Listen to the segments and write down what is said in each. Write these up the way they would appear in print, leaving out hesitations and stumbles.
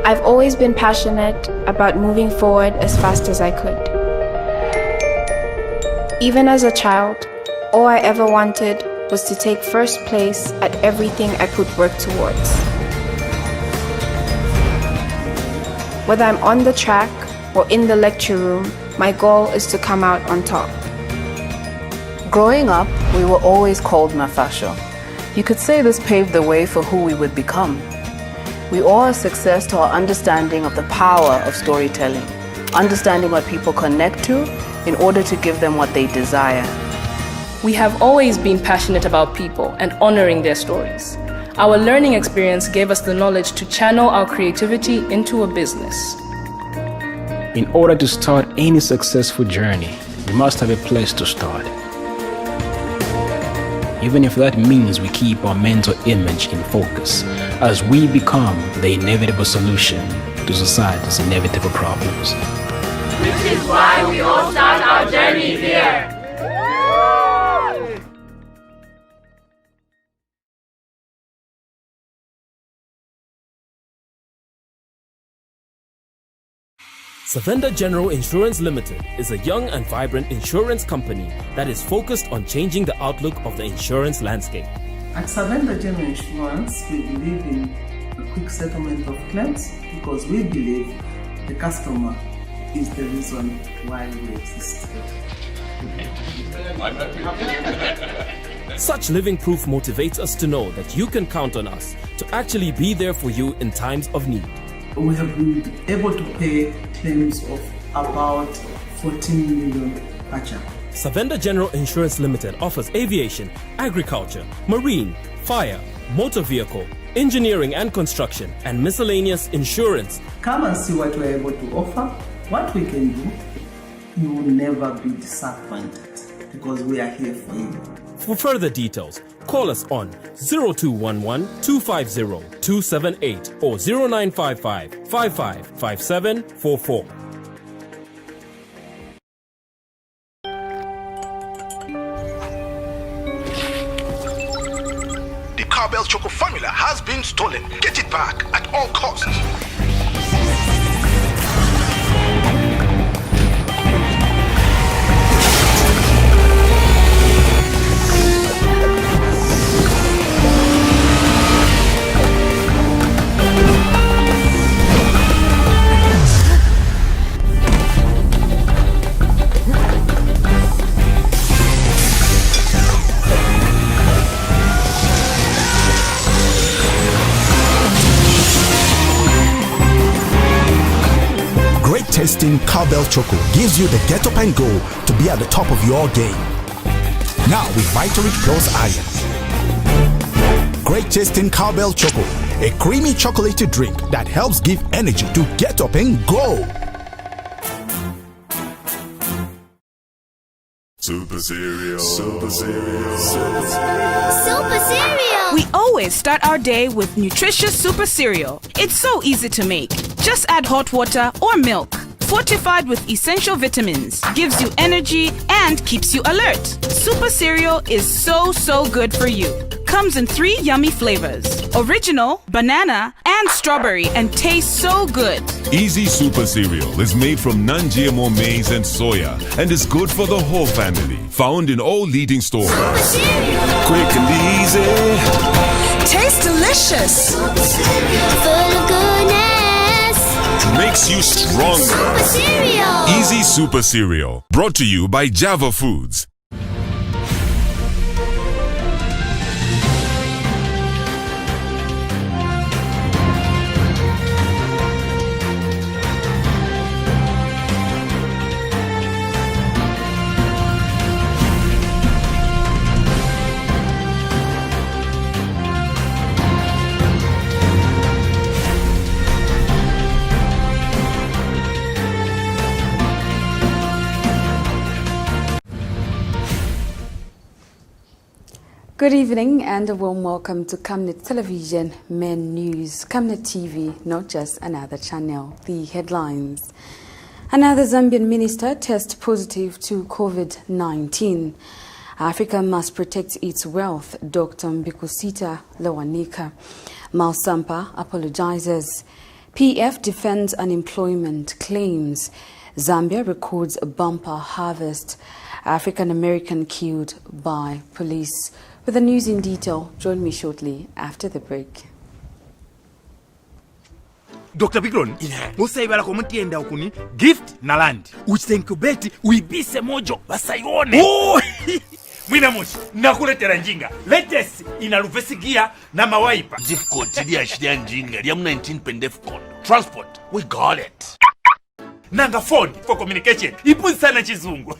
I've always been passionate about moving forward as fast as I could. Even as a child, all I ever wanted was to take first place at everything I put work towards. Whether I'm on the track or in the lecture room, my goal is to come out on top. Growing up, we were always called Mafasho. You could say this paved the way for who we would become. We owe our success to our understanding of the power of storytelling, understanding what people connect to in order to give them what they desire. We have always been passionate about people and honoring their stories. Our learning experience gave us the knowledge to channel our creativity into a business. In order to start any successful journey, we must have a place to start. Even if that means we keep our mental image in focus as we become the inevitable solution to society's inevitable problems. Which is why we all start our journey here. Savenda General Insurance Limited is a young and vibrant insurance company that is focused on changing the outlook of the insurance landscape. At Savenda General Insurance, we believe in a quick settlement of claims because we believe the customer is the reason why we exist. Such living proof motivates us to know that you can count on us to actually be there for you in times of need. We have been able to pay claims of about 14 million kwacha. Savenda General Insurance Limited offers aviation, agriculture, marine, fire, motor vehicle, engineering and construction, and miscellaneous insurance. Come and see what we're able to offer, what we can do. You will never be disappointed because we are here for you. For further details, call us on 0211 250 278 or 0955 555744. The Cowbell Choco formula has been stolen. Get it back at all costs. Tasting Cowbell Choco gives you the get up and go to be at the top of your game. Now with Vitality Plus Iron. Great tasting Cowbell Choco, a creamy chocolatey drink that helps give energy to get up and go. Super Cereal. Super Cereal. Super Cereal. Super Cereal. We always start our day with nutritious Super Cereal. It's so easy to make. Just add hot water or milk. Fortified with essential vitamins, gives you energy and keeps you alert. Super Cereal is so good for you. Comes in 3 yummy flavors: original, banana, and strawberry, and tastes so good. Easy Super Cereal is made from non-GMO maize and soya and is good for the whole family. Found in all leading stores. Super Cereal. Quick and easy. Tastes delicious. Super Cereal. Full of goodness. Makes you stronger. Super Cereal. Easy Super Cereal. Brought to you by Java Foods. Good evening and a warm welcome to Camnet Television Main News. Camnet TV, not just another channel. The headlines. Another Zambian minister tests positive to COVID-19. Africa must protect its wealth, Dr. Mbikusita Lewanika. Malsampa apologizes. PF defends unemployment claims. Zambia records a bumper harvest. African American killed by police. With the news in detail, join me shortly after the break. Dr. Bigron, musayibala komutienda okuni gift na land. Uchitenkubeti uibise mojo basayone. Oh! Mwina mushi, nakuletera njinga. Latest ina rufesi gear na mawaipa. Difficult ili ashiria njinga. Liam 19 pendefcon. Transport, we got it. Nanga phone for communication. Ipuzi sana chizungu.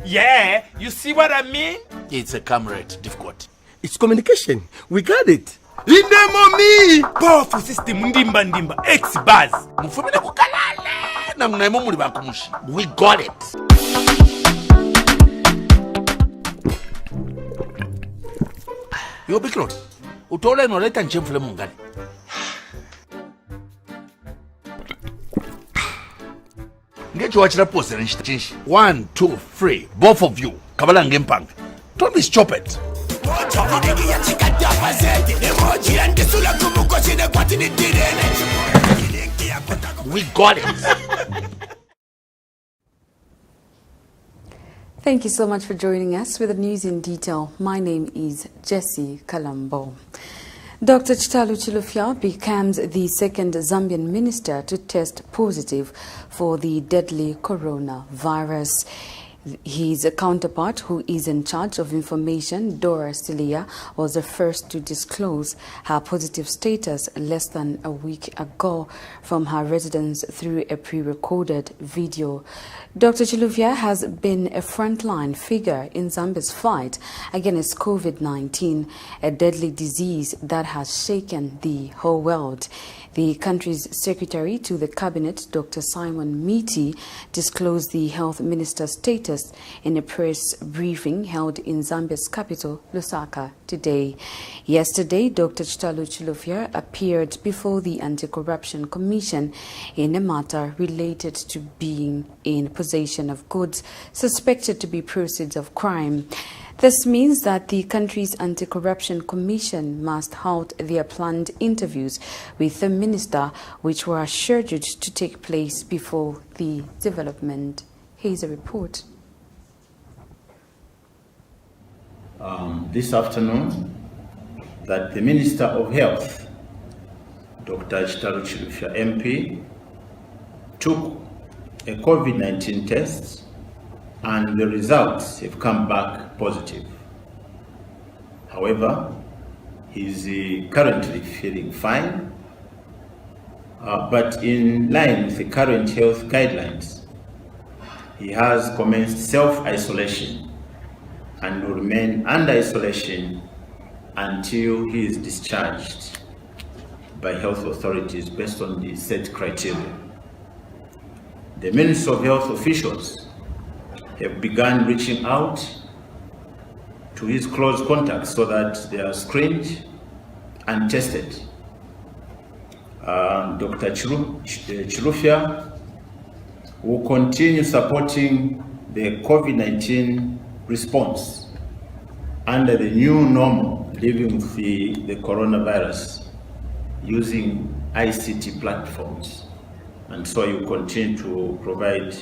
Yeah, you see what I mean? It's a camera difficult. It's communication. We got it. Indemoni! Powerful system ndimba X-Buzz. Mufumile kukalale. Na mnaimo muli bakumushi. We got it. Yo Bigron, utole noleta nchemfule mungani. Ngecho wachira pose na nshita 1, 2, 3, both of you. Kabala ngempanga. Don't be stupid. We got it. Thank you so much for joining us with the news in detail. My name is Jessie Kalambo. Dr. Chitalu Chilufya becomes the second Zambian minister to test positive for the deadly coronavirus. His counterpart, who is in charge of information, Dora Silia, was the first to disclose her positive status less than a week ago from her residence through a pre-recorded video. Dr. Chilufya has been a frontline figure in Zambia's fight against COVID-19, a deadly disease that has shaken the whole world. The country's secretary to the cabinet, Dr. Simon Miti, disclosed the health minister's status in a press briefing held in Zambia's capital, Lusaka, today. Yesterday, Dr. Chitalu Chilufya appeared before the Anti-Corruption Commission in a matter related to being in possession of goods suspected to be proceeds of crime. This means that the country's Anti-Corruption Commission must halt their planned interviews with the minister, which were scheduled to take place before the development. Here's a report. This afternoon, that the Minister of Health, Dr. Chitalu Chilufya MP, took a COVID-19 test, and the results have come back positive. However, he's currently feeling fine, but in line with the current health guidelines, he has commenced self-isolation and will remain under isolation until he is discharged by health authorities based on the set criteria. The Ministry of Health officials have begun reaching out to his close contacts so that they are screened and tested. Dr. Chilufya will continue supporting the COVID-19 response under the new normal living with the coronavirus using ICT platforms. And so you continue to provide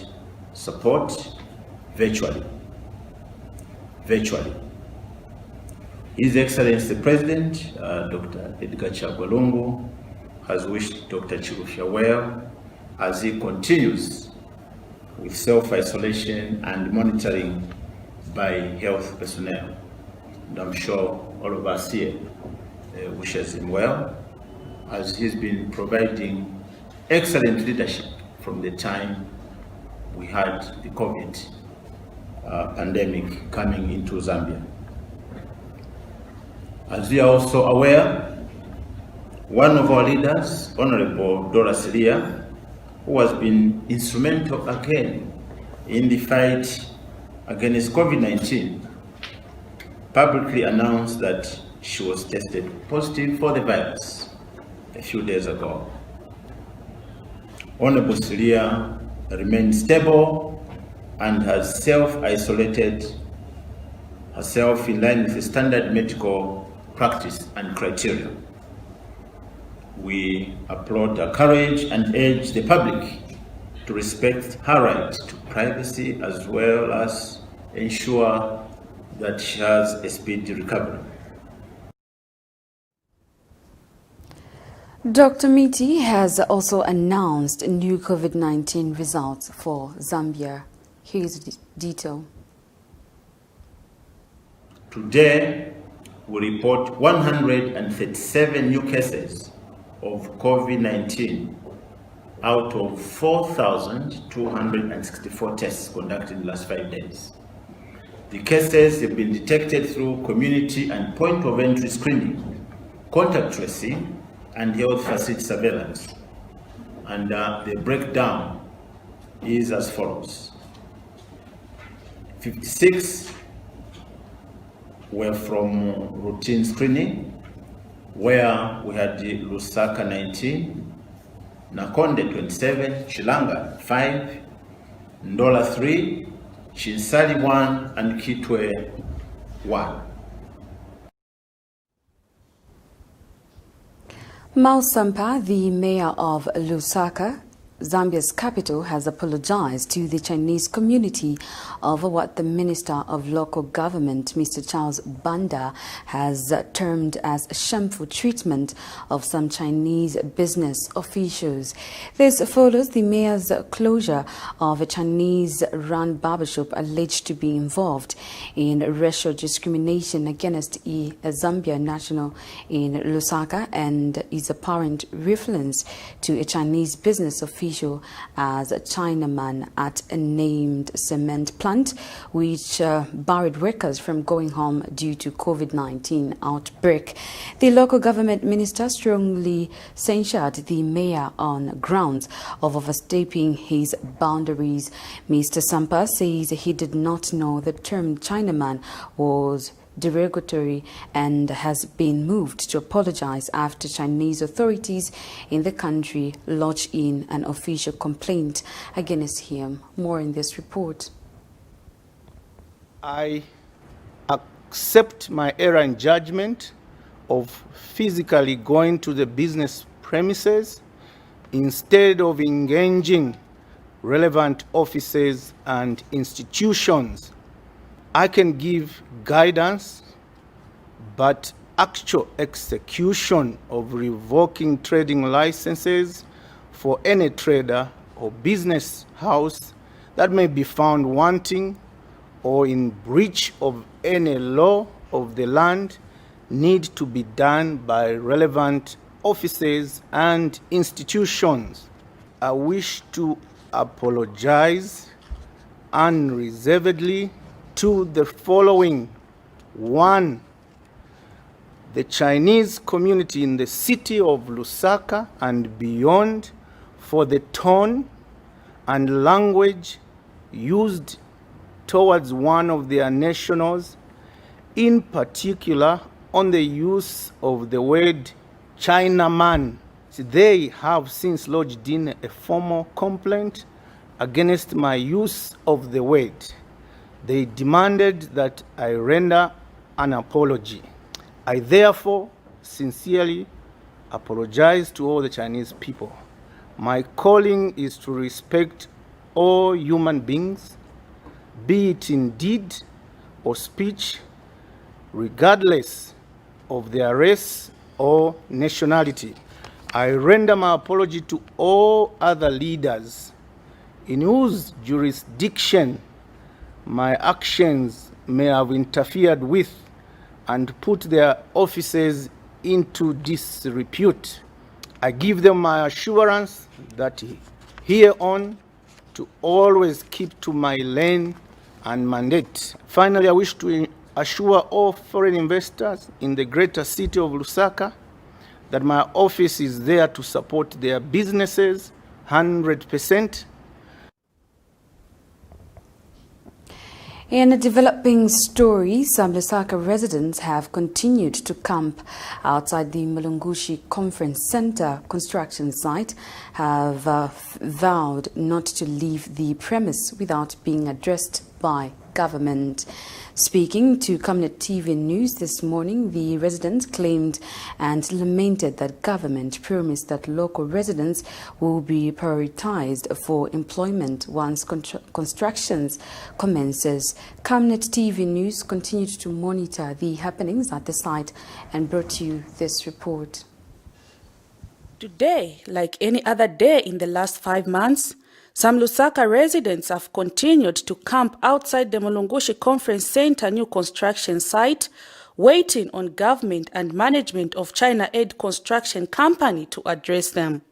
support virtually. His Excellency the President, Dr. Edgar Chagwalungu, has wished Dr. Chilufya well as he continues with self-isolation and monitoring by health personnel. And I'm sure all of us here wishes him well, as he's been providing excellent leadership from the time we had the COVID pandemic coming into Zambia. As we are also aware, one of our leaders, Honorable Dora Silia, who has been instrumental again in the fight against COVID-19, publicly announced that she was tested positive for the virus a few days ago. Honorable Silia remains stable and has self-isolated herself in line with the standard medical practice and criteria. We applaud her courage and urge the public to respect her right to privacy as well as ensure that she has a speedy recovery. Dr. Miti has also announced new COVID-19 results for Zambia. Here's the detail. Today, we report 137 new cases of COVID-19 out of 4,264 tests conducted in the last 5 days. The cases have been detected through community and point of entry screening, contact tracing, and health facility surveillance. And the breakdown is as follows. 56 were from routine screening, where we had Lusaka 19, Nakonde 27, Chilanga 5, Ndola 3, Chinsali 1, and Kitwe 1. Mao Sampa, the mayor of Lusaka, Zambia's capital, has apologized to the Chinese community over what the Minister of Local Government, Mr. Charles Banda, has termed as shameful treatment of some Chinese business officials. This follows the mayor's closure of a Chinese-run barbershop alleged to be involved in racial discrimination against a Zambia national in Lusaka and his apparent reference to a Chinese business official as a Chinaman at a named cement plant, which barred workers from going home due to COVID-19 outbreak. The local government minister strongly censured the mayor on grounds of overstepping his boundaries. Mr. Sampa says he did not know the term Chinaman was derogatory and has been moved to apologize after Chinese authorities in the country lodged in an official complaint against him. More in this report. I accept my error in judgment of physically going to the business premises instead of engaging relevant offices and institutions. I can give guidance, but actual execution of revoking trading licenses for any trader or business house that may be found wanting or in breach of any law of the land need to be done by relevant offices and institutions. I wish to apologize unreservedly to the following. 1, the Chinese community in the city of Lusaka and beyond for the tone and language used towards one of their nationals, in particular on the use of the word Chinaman. They have since lodged in a formal complaint against my use of the word. They demanded that I render an apology. I therefore sincerely apologize to all the Chinese people. My calling is to respect all human beings, be it in deed or speech, regardless of their race or nationality. I render my apology to all other leaders in whose jurisdiction my actions may have interfered with and put their offices into disrepute. I give them my assurance that hereon to always keep to my lane and mandate. Finally, I wish to assure all foreign investors in the greater city of Lusaka that my office is there to support their businesses 100%. In a developing story, some Lusaka residents have continued to camp outside the Mulungushi Conference Center construction site, have vowed not to leave the premise without being addressed by government. Speaking to Camnet TV News this morning, the residents claimed and lamented that government promised that local residents will be prioritized for employment once constructions commences. Camnet TV News continued to monitor the happenings at the site and brought you this report. Today, like any other day in the last 5 months, some Lusaka residents have continued to camp outside the Mulungushi Conference Center new construction site, waiting on government and management of China Aid Construction Company to address them.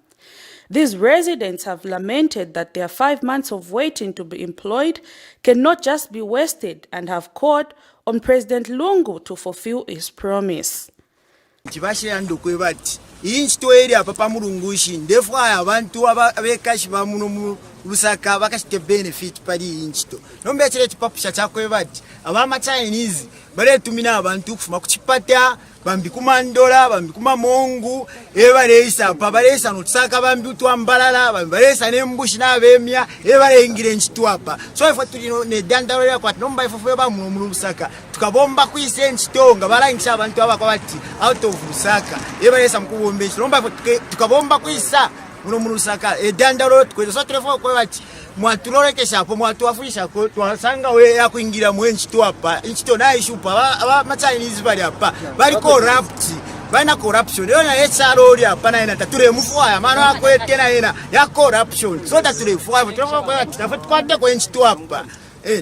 These residents have lamented that their 5 months of waiting to be employed cannot just be wasted and have called on President Lungu to fulfill his promise. Inchito area papa Mulungushi ndefwa abantu abekashi ba muno Lusaka bakashite benefit pali inchito nombe chile chipapusha chakwe bati abama Chinese bare tumina abantu kufuma kuchipata bambi kumandola bambi kumamongu ebalesa pabalesa nutsaka bambi twambalala bambalesa nembushi nabemya ebalengire inchito apa so ifo tulino ne dandalo kwa nomba ifo ba muno Lusaka tukabomba kwise inchito nga balangisha abantu abakwa bati out of Lusaka ebalesa mkubombe lomba tukabomba kwisa muno Lusaka edandalo tweza so telefone kwa bati mwatulolekesha hapo mwatuafundisha ko twasanga we yakuingira mwenchito apa inchito nayo ishupa aba Chinese bali apa bali corrupt bana corruption yona yesarori apa na ina tature mufwaya maana akwete na ina ya corruption so tature fwaya telefone kwa bati tafuta kwa inchito apa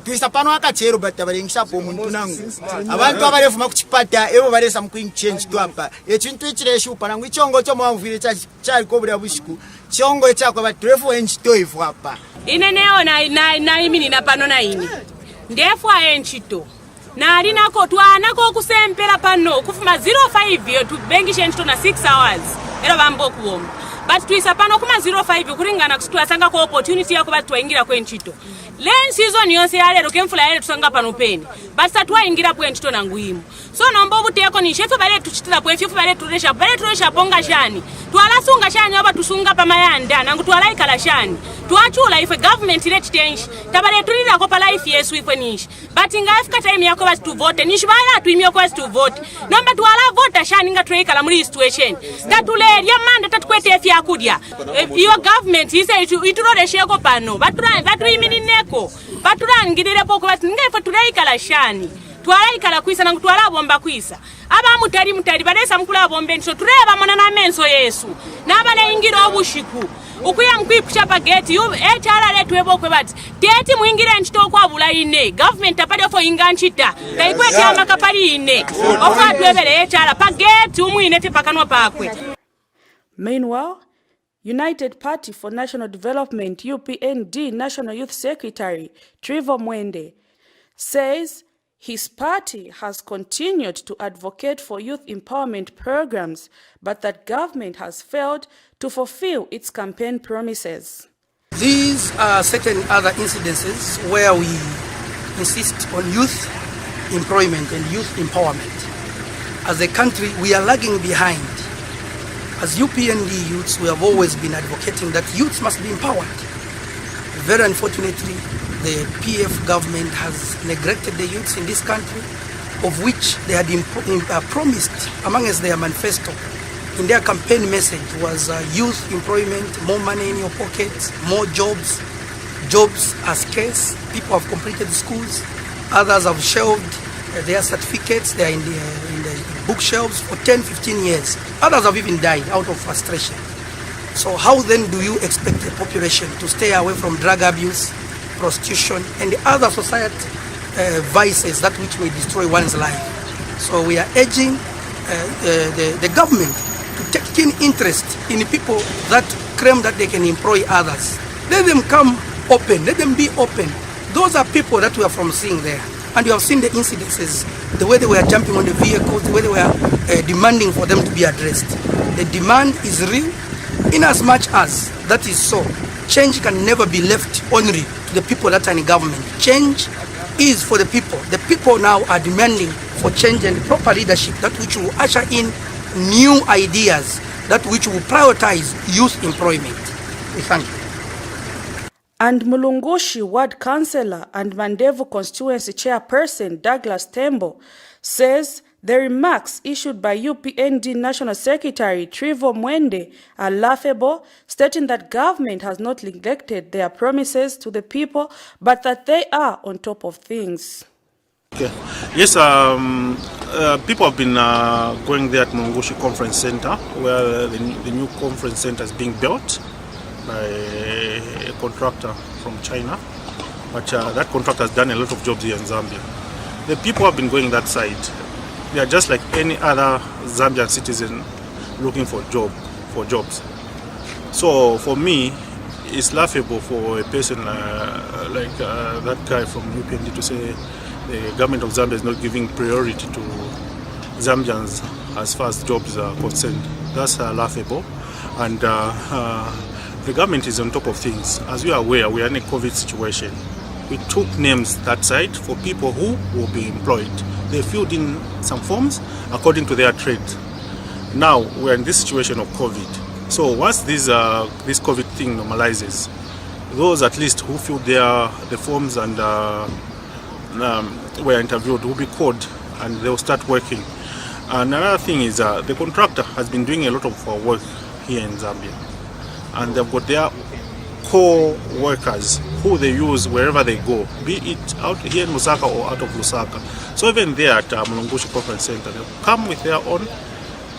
tuisa pano akachero batabalengisha po muntu nangu abantu abalefuma kuchipata ebo balesa mkwing change tu apa echintu ichiresha upanangu ichongo cyo mwamvire cyari ko buri bushiku chongo cyakwa batrefu enchito ifu apa ineneo na imini na pano na ini ndefu enchito na alinako twanako kusempera pano kufuma 05 yo tubengisha enchito na 6 hours era bambo kuomba but tuisa pano kuma 05 kuringana kusitwasanga ko opportunity yako batwaingira kwenchito len season yonse yalero kemfula yale tusanga pano peni but satwaingira kwenchito na nguimu so nombo buteko ni shefu bale tuchitira bwefu bale turesha bonga shani twalasunga shani aba tusunga pamayanda nangu twalaikala shani twachula ife government ile chitenshi tabale tulira ko pa life yesu ife nishi but ngafika time yako basi tu vote nishi bala tuimyo kwa tu vote nomba twala vote shani nga tuikala muri situation tatuleria manda tatukwete efya kudya your government ise ituroreshe ko pano batuimini neko baturangirire poko bati ngefe tulaikala shani twalaikala kwisa nangu twalabomba kwisa aba mutari balesa mukula bombe nso tureba mona na menso yesu nabale ingiro obushiku ukuya mkwipusha pageti echala letu ebokwe bati teti muingire nchito kwa bula ine government apade fo inganchita kaikwete amakapali ine ofa twebele echala pageti umuine te pakanwa pakwe. Meanwhile, United Party for National Development UPND National Youth Secretary Trevor Mwende says his party has continued to advocate for youth empowerment programs, but that government has failed to fulfill its campaign promises. These are certain other incidences where we insist on youth employment and youth empowerment. As a country, we are lagging behind. As UPND youths, we have always been advocating that youths must be empowered. Very unfortunately, the PF government has neglected the youths in this country, of which they had promised among us their manifesto. In their campaign message was youth employment, more money in your pockets, more jobs. Jobs are scarce. People have completed schools. Others have shelved their certificates. They are in the bookshelves for 10, 15 years. Others have even died out of frustration. So how then do you expect the population to stay away from drug abuse, prostitution, and the other society vices that which may destroy one's life? So we are urging the government to take keen interest in the people that claim that they can employ others. Let them come open, let them be open. Those are people that we are from seeing there. And you have seen the incidences, the way they were jumping on the vehicles, the way they were demanding for them to be addressed. The demand is real. In as much as that is so, change can never be left only to the people that are in government. Change is for the people. The people now are demanding for change and proper leadership, that which will usher in new ideas, that which will prioritize youth employment. We thank you. And Mulungushi Ward Councillor and Mandevu Constituency Chairperson Douglas Tembo says the remarks issued by UPND National Secretary Trivo Mwende are laughable, stating that government has not neglected their promises to the people, but that they are on top of things. Okay. Yes, people have been going there at Mulungushi Conference Center, where the new conference center is being built by a contractor from China. But that contractor has done a lot of jobs here in Zambia. The people have been going that side. They are just like any other Zambian citizen looking for jobs. So for me, it's laughable for a person like that guy from UPND to say the government of Zambia is not giving priority to Zambians as far as jobs are concerned. That's laughable. And the government is on top of things. As you are aware, we are in a COVID situation. We took names that side for people who will be employed. They filled in some forms according to their trade. Now we're in this situation of COVID. So once this COVID thing normalizes, those at least who filled the forms and were interviewed will be called and they'll start working. And another thing is the contractor has been doing a lot of work here in Zambia, and they've got their core workers who they use wherever they go, be it out here in Lusaka or out of Lusaka. So even there at Mulungushi Conference Center, they come with their own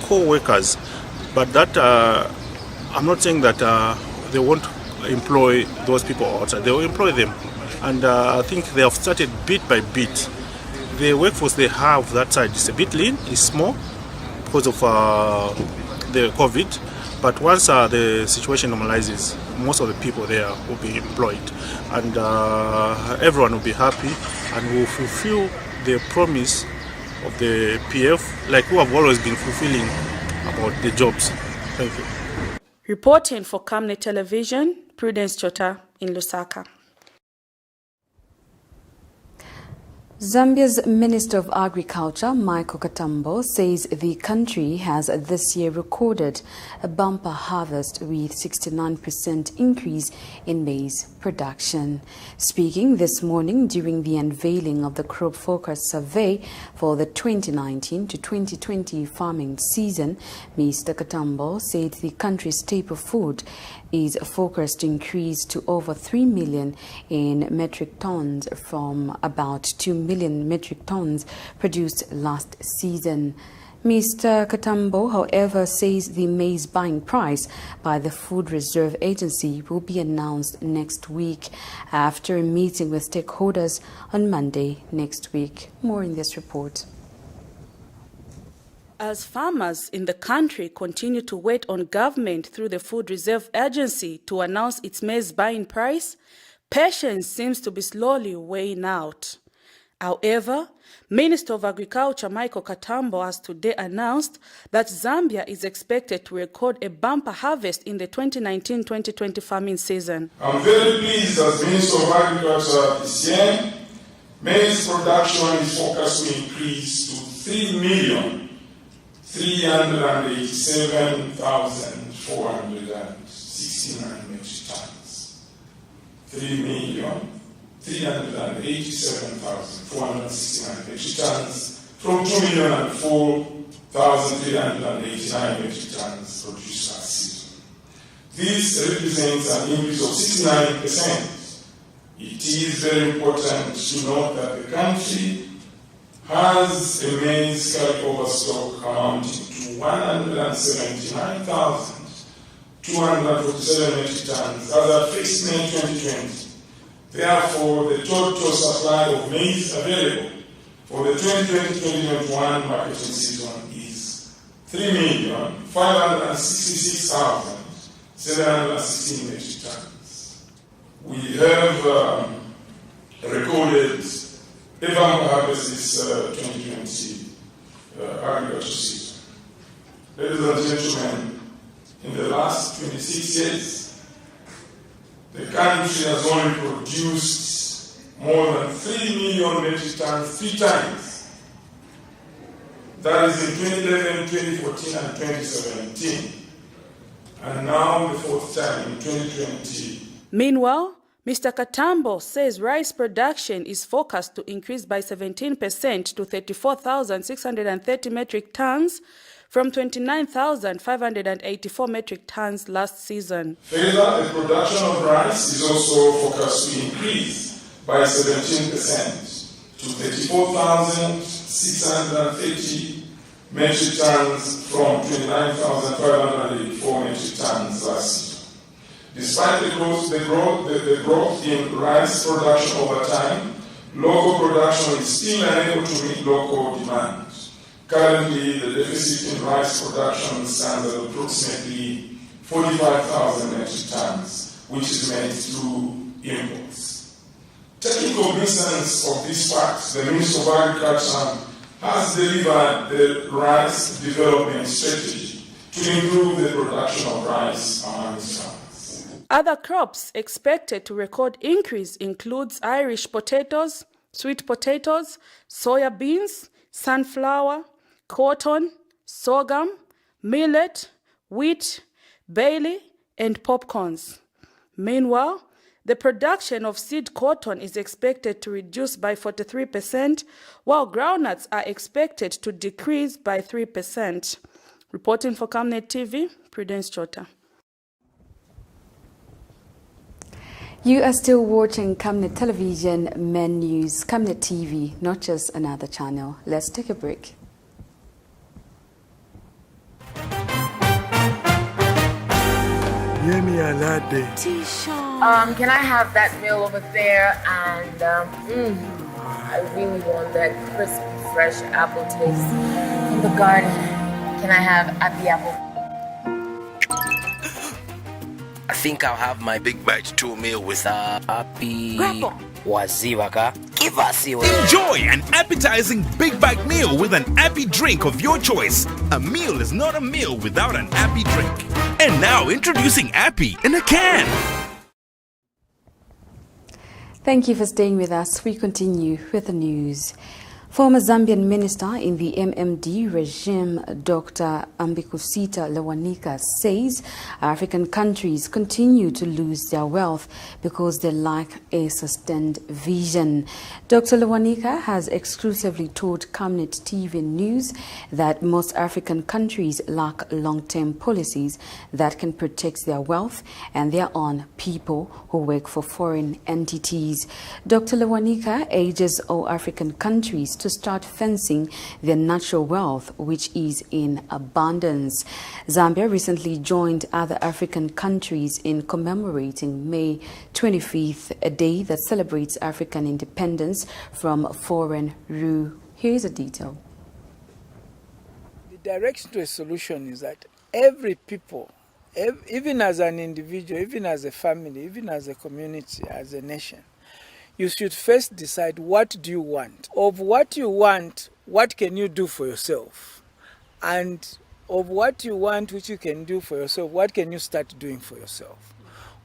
core workers. But that I'm not saying that they won't employ those people outside. They will employ them, and I think they have started bit by bit. The workforce they have that side is a bit lean, it's small because of the COVID. But once the situation normalizes, most of the people there will be employed, and everyone will be happy and will fulfill the promise of the PF, like we have always been fulfilling about the jobs. Thank you. Reporting for Camnet Television, Prudence Chota in Lusaka. Zambia's Minister of Agriculture, Michael Katambo, says the country has this year recorded a bumper harvest with 69% increase in maize production. Speaking this morning during the unveiling of the crop focus survey for the 2019 to 2020 farming season, Mr. Katambo said the country's staple food is forecast to increase to over 3 million in metric tons from about 2 million metric tons produced last season. Mr. Katambo, however, says the maize buying price by the Food Reserve Agency will be announced next week after a meeting with stakeholders on Monday next week. More in this report. As farmers in the country continue to wait on government through the Food Reserve Agency to announce its maize buying price, patience seems to be slowly weighing out. However, Minister of Agriculture Michael Katambo has today announced that Zambia is expected to record a bumper harvest in the 2019-2020 farming season. I'm very pleased as Minister of Agriculture this year, maize production is forecast to increase to 3,387,469 metric tons. 3,387,469 metric tons from 2,004,389 metric tons produced last season. This represents an increase of 69%. It is very important to note that the country has a maize carryover stock amounting to 179,247 metric tons as at 1st May 2020. Therefore, the total supply of maize available for the 2020-2021 marketing season is 3,566,716 metric tons. We have recorded a bumper harvest this 2020 agriculture season. Ladies and gentlemen, in the last 26 years, the country has only produced more than 3 million metric tons 3 times. That is in 2011, 2014, and 2017. And now the 4th time in 2020. Meanwhile, Mr. Katambo says rice production is forecast to increase by 17% to 34,630 metric tons from 29,584 metric tons last season. Further, the production of rice is also forecast to increase by 17% to 34,630 metric tons from 29,584 metric tons last year. Despite the growth in rice production over time, local production is still unable to meet local demand. Currently, the deficit in rice production stands at approximately 45,000 metric tons, which is met through imports. Taking cognizance of these facts, the Minister of Agriculture has delivered the rice development strategy to improve the production of rice among its farmers. Other crops expected to record increase includes Irish potatoes, sweet potatoes, soya beans, sunflower, cotton, sorghum, millet, wheat, barley, and popcorns. Meanwhile, the production of seed cotton is expected to reduce by 43%, while groundnuts are expected to decrease by 3%. Reporting for Camnet TV, Prudence Chota. You are still watching Camnet Television Men News, Camnet TV, not just another channel. Let's take a break. Can I have that meal over there? And I really want that crispy, fresh apple taste from the garden. Can I have happy apple? I think I'll have my big bite 2 meal with happy waziwaka. Give us your Enjoy an appetizing big bite meal with an happy drink of your choice. A meal is not a meal without an happy drink. And now introducing Happy in a can. Thank you for staying with us. We continue with the news. Former Zambian minister in the MMD regime, Dr. Ambikusita Lewanika, says African countries continue to lose their wealth because they lack a sustained vision. Dr. Lewanika has exclusively told Camnet TV News that most African countries lack long-term policies that can protect their wealth and their own people who work for foreign entities. Dr. Lewanika urges all African countries to start fencing their natural wealth, which is in abundance. Zambia recently joined other African countries in commemorating May 25th, a day that celebrates African independence from foreign rule. Here is a detail. The direction to a solution is that every people, even as an individual, even as a family, even as a community, as a nation, you should first decide, what do you want? Of what you want, what can you do for yourself? And of what you want, which you can do for yourself, what can you start doing for yourself?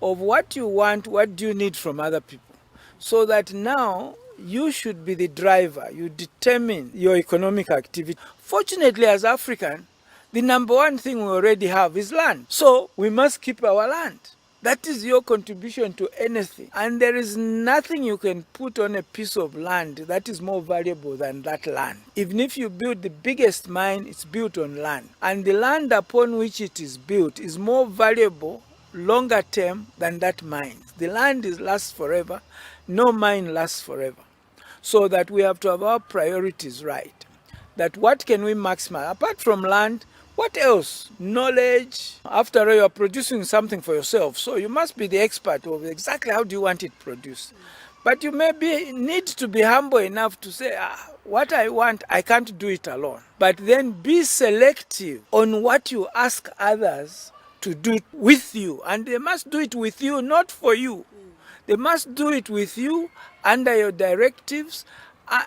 Of what you want, what do you need from other people? So that now you should be the driver. You determine your economic activity. Fortunately, as African, the number one thing we already have is land. So we must keep our land. That is your contribution to anything. And there is nothing you can put on a piece of land that is more valuable than that land. Even if you build the biggest mine, it's built on land. And the land upon which it is built is more valuable longer term than that mine. The land lasts forever. No mine lasts forever. So that we have to have our priorities right. That what can we maximize? Apart from land, what else? Knowledge. After all, you are producing something for yourself, so you must be the expert of exactly how do you want it produced. But you need to be humble enough to say, what I want, I can't do it alone. But then be selective on what you ask others to do with you. And they must do it with you, not for you. They must do it with you under your directives.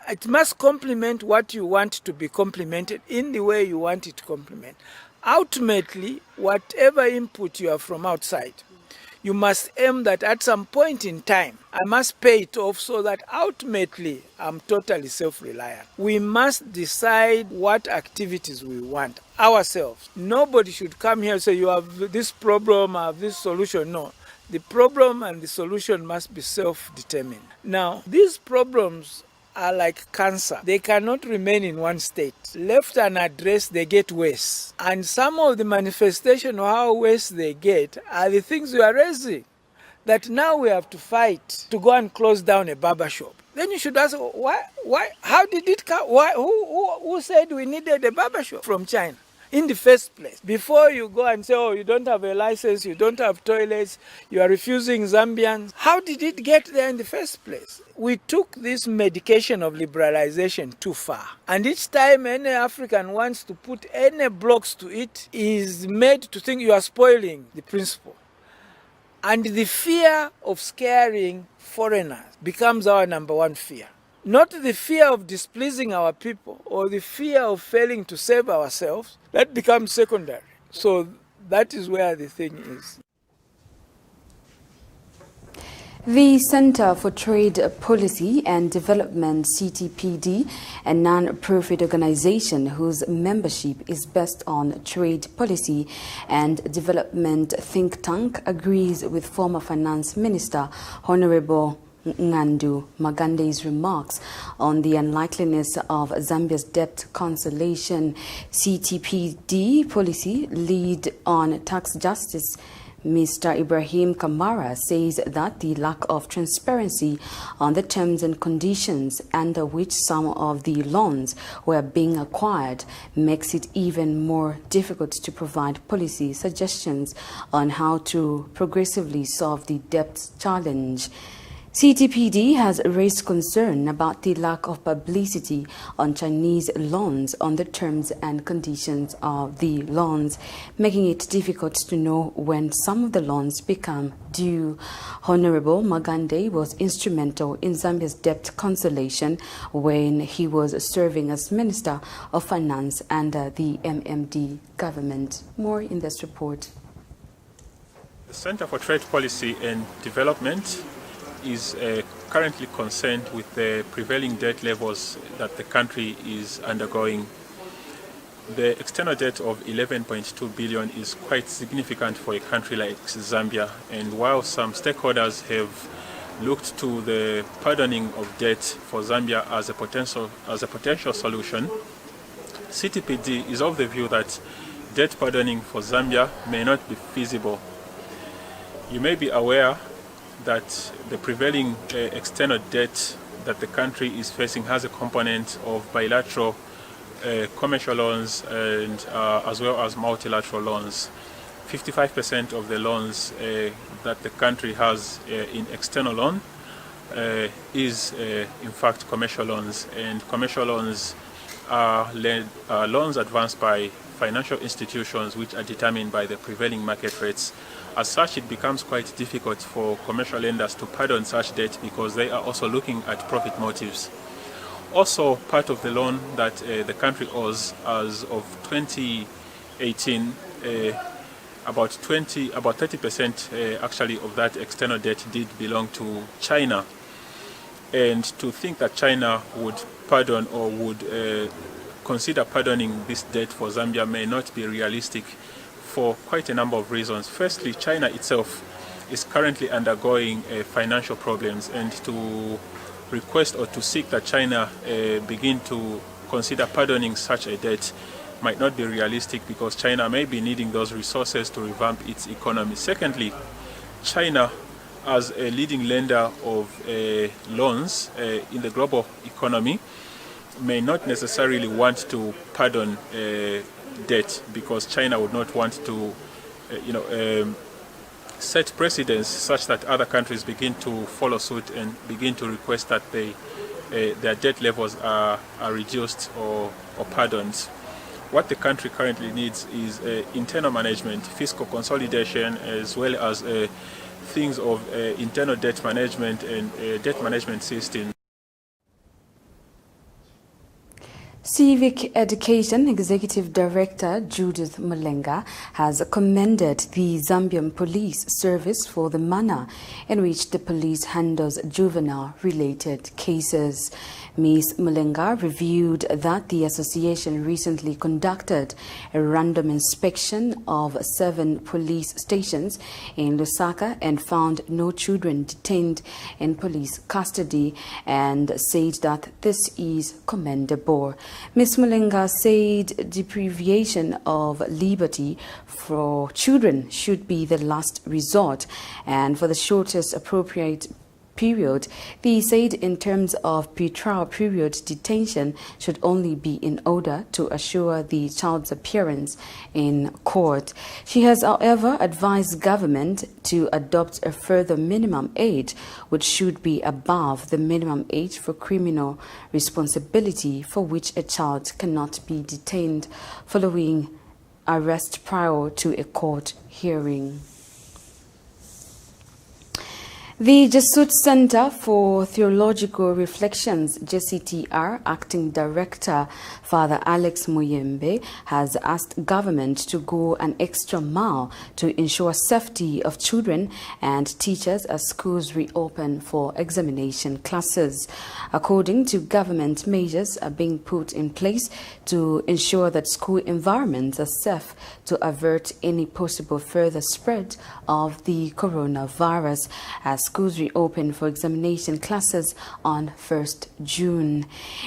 It must complement what you want to be complemented in the way you want it to complement. Ultimately, whatever input you have from outside, you must aim that at some point in time, I must pay it off so that ultimately I'm totally self-reliant. We must decide what activities we want ourselves. Nobody should come here and say, you have this problem, I have this solution. No. The problem and the solution must be self-determined. Now, these problems are like cancer. They cannot remain in one state. Left unaddressed, they get worse. And some of the manifestation of how worse they get are the things we are raising. That now we have to fight to go and close down a barber shop. Then you should ask, why, how did it come? Who said we needed a barber shop from China in the first place? Before you go and say, oh, you don't have a license, you don't have toilets, you are refusing Zambians. How did it get there in the first place? We took this medication of liberalization too far. And each time any African wants to put any blocks to it, is made to think you are spoiling the principle. And the fear of scaring foreigners becomes our number one fear. Not the fear of displeasing our people or the fear of failing to save ourselves. That becomes secondary. So that is where the thing is. The Center for Trade Policy and Development, CTPD, a non-profit organization whose membership is based on trade policy and development think tank, agrees with former Finance Minister Honorable Ngandu Magande's remarks on the unlikeliness of Zambia's debt cancellation. CTPD policy lead on tax justice Mr. Ibrahim Kamara says that the lack of transparency on the terms and conditions under which some of the loans were being acquired makes it even more difficult to provide policy suggestions on how to progressively solve the debt challenge. CTPD has raised concern about the lack of publicity on Chinese loans on the terms and conditions of the loans, making it difficult to know when some of the loans become due. Honorable Magande was instrumental in Zambia's debt cancellation when he was serving as Minister of Finance under the MMD government. More in this report. The Center for Trade Policy and Development is currently concerned with the prevailing debt levels that the country is undergoing. The external debt of 11.2 billion is quite significant for a country like Zambia, and while some stakeholders have looked to the pardoning of debt for Zambia as a potential solution, CTPD is of the view that debt pardoning for Zambia may not be feasible. You may be aware that the prevailing external debt that the country is facing has a component of bilateral commercial loans and as well as multilateral loans. 55% of the loans that the country has in external loan is in fact commercial loans, and commercial loans are loans advanced by financial institutions which are determined by the prevailing market rates. As such, it becomes quite difficult for commercial lenders to pardon such debt because they are also looking at profit motives. Also, part of the loan that the country owes as of 2018, about 30% actually of that external debt did belong to China. And to think that China would pardon or would consider pardoning this debt for Zambia may not be realistic for quite a number of reasons. Firstly, China itself is currently undergoing financial problems, and to request or to seek that China begin to consider pardoning such a debt might not be realistic because China may be needing those resources to revamp its economy. Secondly, China, as a leading lender of loans in the global economy, may not necessarily want to pardon debt because China would not want to, set precedents such that other countries begin to follow suit and begin to request that their debt levels are reduced or pardoned. What the country currently needs is internal management, fiscal consolidation, as well as things of internal debt management and debt management system. Civic Education Executive Director Judith Mulenga has commended the Zambian Police Service for the manner in which the police handles juvenile-related cases. Ms. Mulenga reviewed that the association recently conducted a random inspection of 7 police stations in Lusaka and found no children detained in police custody, and said that this is commendable. Ms. Mulenga said deprivation of liberty for children should be the last resort, and for the shortest appropriate period. They said in terms of pre-trial period, detention should only be in order to assure the child's appearance in court. She has, however, advised government to adopt a further minimum age, which should be above the minimum age for criminal responsibility, for which a child cannot be detained following arrest prior to a court hearing. The Jesuit Center for Theological Reflections, JCTR, Acting Director Father Alex Muyembe, has asked government to go an extra mile to ensure safety of children and teachers as schools reopen for examination classes. According to government, measures are being put in place to ensure that school environments are safe to avert any possible further spread of the coronavirus as schools reopen for examination classes on 1st June.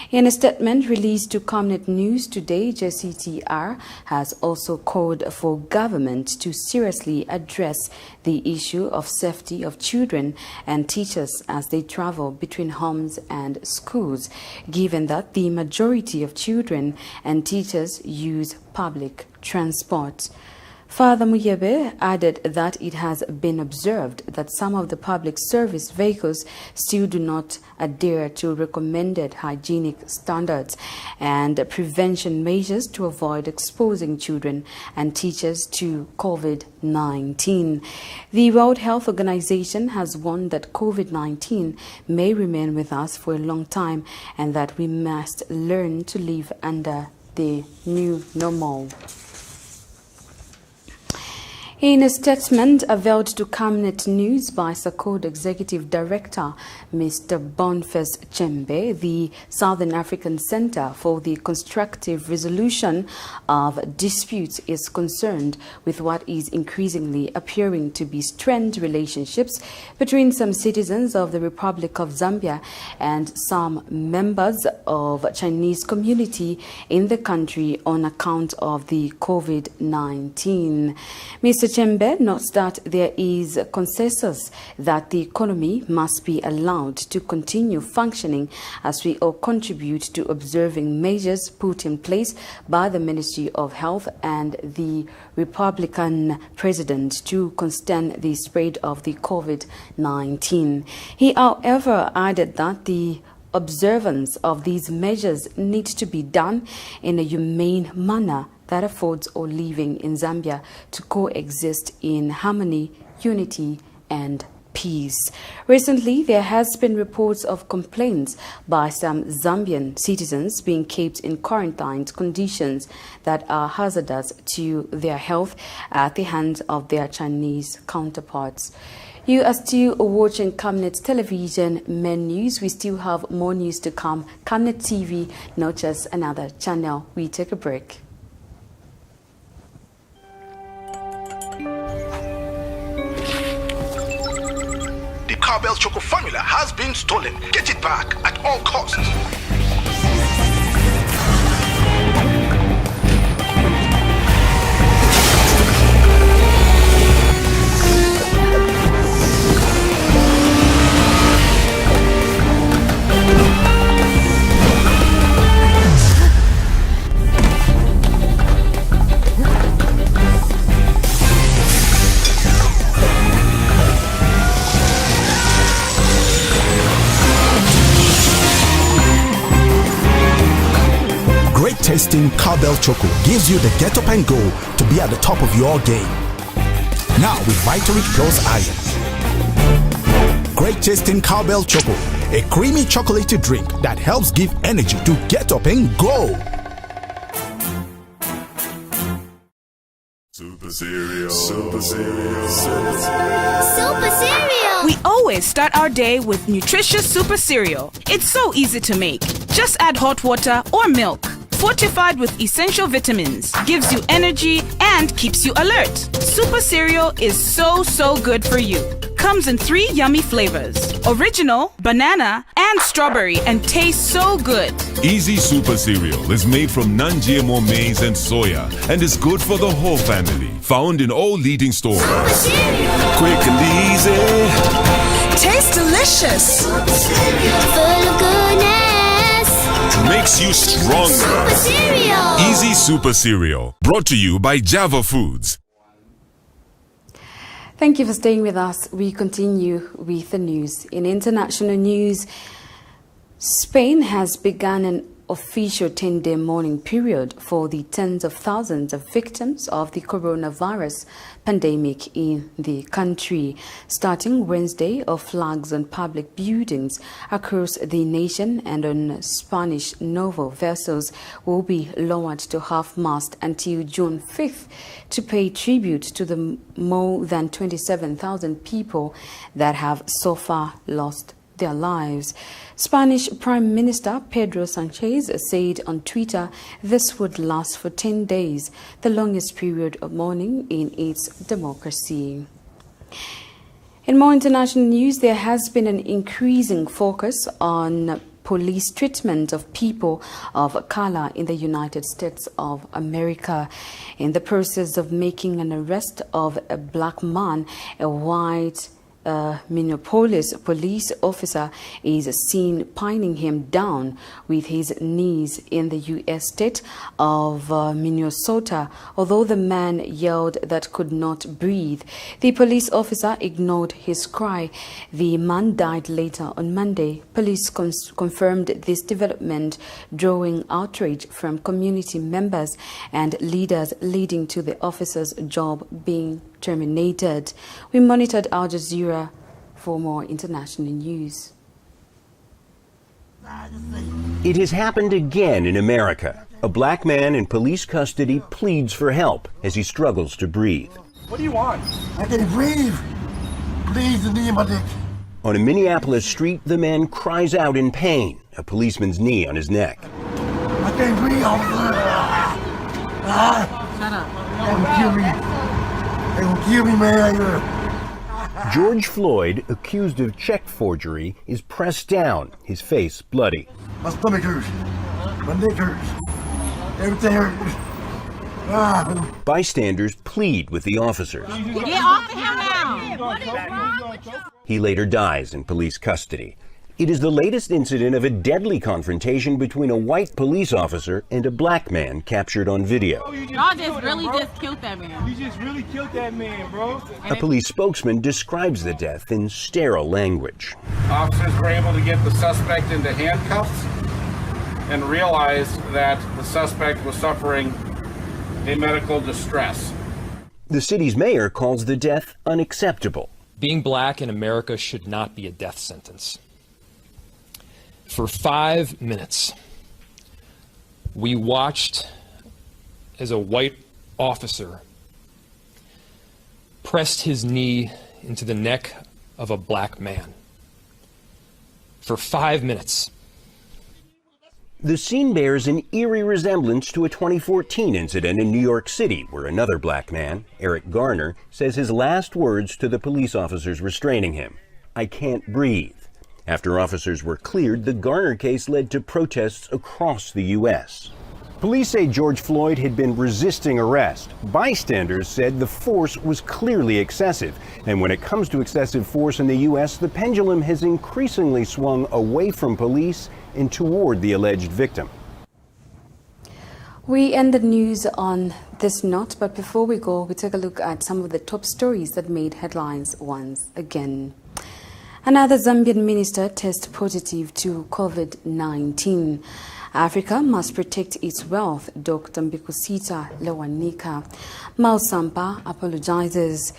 In a statement released to Camnet News today, JCTR has also called for government to seriously address the issue of safety of children and teachers as they travel between homes and schools, given that the majority of children and teachers use public transport. Father Muyebe added that it has been observed that some of the public service vehicles still do not adhere to recommended hygienic standards and prevention measures to avoid exposing children and teachers to COVID-19. The World Health Organization has warned that COVID-19 may remain with us for a long time and that we must learn to live under the new normal. In a statement availed to Camnet News by SACOD Executive Director Mr. Boniface Chembe, the Southern African Center for the Constructive Resolution of Disputes is concerned with what is increasingly appearing to be strained relationships between some citizens of the Republic of Zambia and some members of Chinese community in the country on account of the COVID-19. Mr. Chembe notes that there is consensus that the economy must be allowed to continue functioning as we all contribute to observing measures put in place by the Ministry of Health and the Republican President to contain the spread of the COVID-19. He, however, added that the observance of these measures needs to be done in a humane manner that affords all living in Zambia to coexist in harmony, unity, and peace. Recently, there has been reports of complaints by some Zambian citizens being kept in quarantined conditions that are hazardous to their health at the hands of their Chinese counterparts. You are still watching Camnet Television Main News. We still have more news to come. Camnet TV, not just another channel. We take a break. The Cowbell Choco formula has been stolen. Get it back at all costs. Tasting Cowbell Choco gives you the get up and go to be at the top of your game. Now with Vitality Plus Iron. Great tasting Cowbell Choco a creamy chocolatey drink that helps give energy to get up and go. Super Cereal. Super Cereal. Super Cereal. We always start our day with nutritious Super Cereal. It's so easy to make. Just add hot water or milk. Fortified with essential vitamins, gives you energy and keeps you alert. Super Cereal is so good for you. Comes in 3 yummy flavors: original, banana, and strawberry, and tastes so good. Easy Super Cereal is made from non-GMO maize and soya and is good for the whole family. Found in all leading stores. Quick and easy. Tastes delicious. Full of goodness. Makes you stronger. Super Cereal. Easy Super Cereal. Brought to you by Java Foods. Thank you for staying with us. We continue with the news. In international news, Spain has begun an official 10-day mourning period for the tens of thousands of victims of the coronavirus pandemic in the country. Starting Wednesday, flags on public buildings across the nation and on Spanish naval vessels will be lowered to half-mast until June 5th to pay tribute to the more than 27,000 people that have so far lost their lives. Spanish Prime Minister Pedro Sanchez said on Twitter this would last for 10 days, the longest period of mourning in its democracy. In more international news, there has been an increasing focus on police treatment of people of color in the United States of America. In the process of making an arrest of a black man, a white Minneapolis police officer is seen pinning him down with his knees in the U.S. state of Minnesota. Although the man yelled that could not breathe, the police officer ignored his cry. The man died later on Monday. Police confirmed this development, drawing outrage from community members and leaders, leading to the officer's job being terminated. We monitored Al Jazeera for more international news. It has happened again in America. A black man in police custody pleads for help as he struggles to breathe. What do you want? I can breathe. Please, the knee in my dick. On a Minneapolis street, the man cries out in pain, a policeman's knee on his neck. I can't breathe, officer. Shut up. They will kill me. They will kill me, man. George Floyd, accused of check forgery, is pressed down, his face bloody. My stomach hurts. My neck hurts. Everything hurts. Bystanders plead with the officers. Get off of him now! What is wrong with you? He later dies in police custody. It is the latest incident of a deadly confrontation between a white police officer and a black man captured on video. Y'all just really killed that man. You just really killed that man, bro. A police spokesman describes the death in sterile language. Officers were able to get the suspect into handcuffs and realized that the suspect was suffering a medical distress. The city's mayor calls the death unacceptable. Being black in America should not be a death sentence. For 5 minutes, we watched as a white officer pressed his knee into the neck of a black man. For 5 minutes. The scene bears an eerie resemblance to a 2014 incident in New York City where another black man, Eric Garner, says his last words to the police officers restraining him, "I can't breathe." After officers were cleared, the Garner case led to protests across the U.S. Police say George Floyd had been resisting arrest. Bystanders said the force was clearly excessive. And when it comes to excessive force in the U.S., the pendulum has increasingly swung away from police and toward the alleged victim. We end the news on this note, but before we go, we take a look at some of the top stories that made headlines once again. Another Zambian minister tests positive to COVID-19. Africa must protect its wealth, Dr. Mbikusita Lewanika. Mausampa apologizes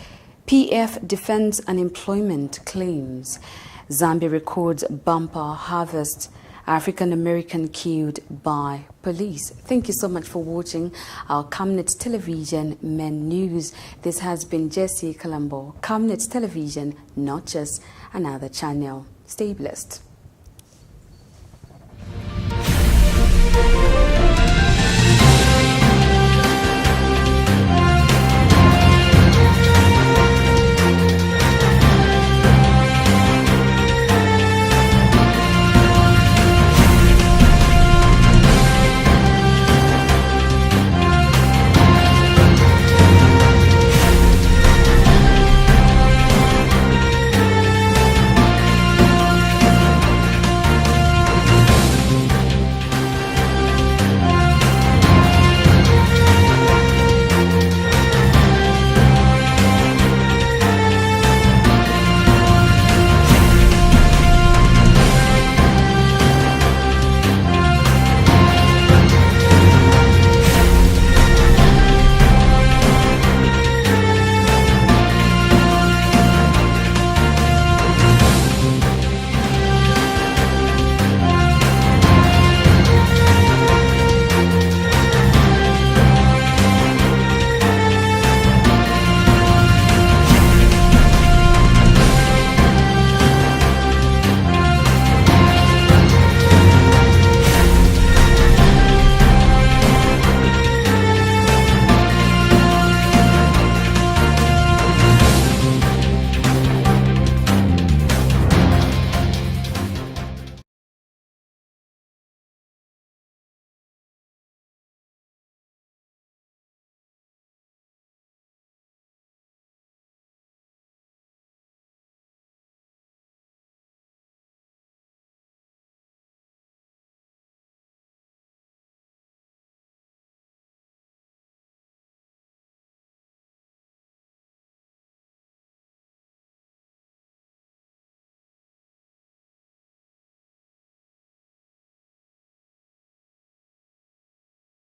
PF defends unemployment claims. Zambia records bumper harvest. African American killed by police. Thank you so much for watching our Camnet Television Men News. This has been Jessie Colombo. Camnet Television, not just another channel. Stay blessed.